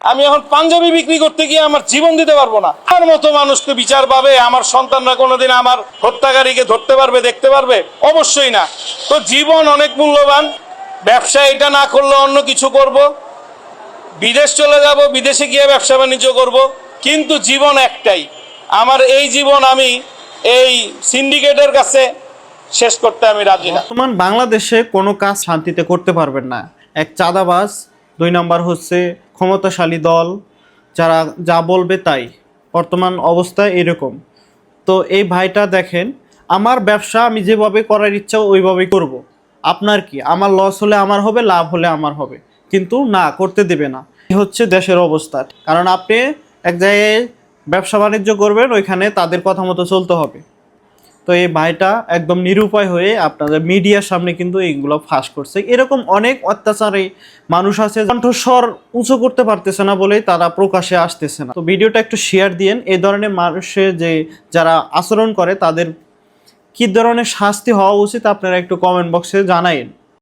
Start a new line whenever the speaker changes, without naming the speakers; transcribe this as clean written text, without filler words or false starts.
আমি এখন পাঞ্জাবি বিক্রি করতে গিয়ে আমার জীবন দিতে পারবো না। আমার মতো মানুষকে বিচার পাবে? আমার সন্তানরা কোনোদিন আমার হত্যাকারীকে ধরতে পারবে, দেখতে পারবে? অবশ্যই না। তো জীবন অনেক মূল্যবান। ব্যবসা এটা না করলে অন্য কিছু করব, বিদেশ চলে যাব, বিদেশে গিয়ে ব্যবসা বাণিজ্য করব, কিন্তু জীবন একটাই। আমার এই জীবন আমি এই সিন্ডিকেটের কাছে শেষ করতে আমি রাজি না।
বর্তমান বাংলাদেশে কোনো কাজ শান্তিতে করতে পারবেন না। এক চাঁদাবাজ, 2 নাম্বার হচ্ছে ক্ষমতাশালী দল, যারা যা বলবে তাই। বর্তমান অবস্থা এরকম। তো এই ভাইটা দেখেন, আমার ব্যবসা আমি যেভাবে করার ইচ্ছা ওইভাবেই করব। আপনার কি? আমার লস হলে আমার হবে, লাভ হলে আমার হবে, কিন্তু না, করতে দেবে না। এই হচ্ছে দেশের অবস্থা। কারণ আপনি এক জায়গায় ব্যবসা বাণিজ্য করবেন, ওইখানে তাদের কথা মতো চলতে হবে। তো এই ভাইটা একদম নিরুপায় হয়ে আপনাদের মিডিয়ার সামনে কিন্তু এইগুলো ফাঁস করছে। এরকম অনেক অত্যাচারী মানুষ আছে, কণ্ঠস্বর উঁচু করতে পারতেছে না বলেই তারা প্রকাশে আসতেছে না। তো ভিডিওটা একটু শেয়ার দিয়েন। এই ধরনের মানুষের যে যারা আচরণ করে তাদের কি ধরনের শাস্তি হওয়া উচিত আপনারা একটু কমেন্ট বক্সে জানাইন।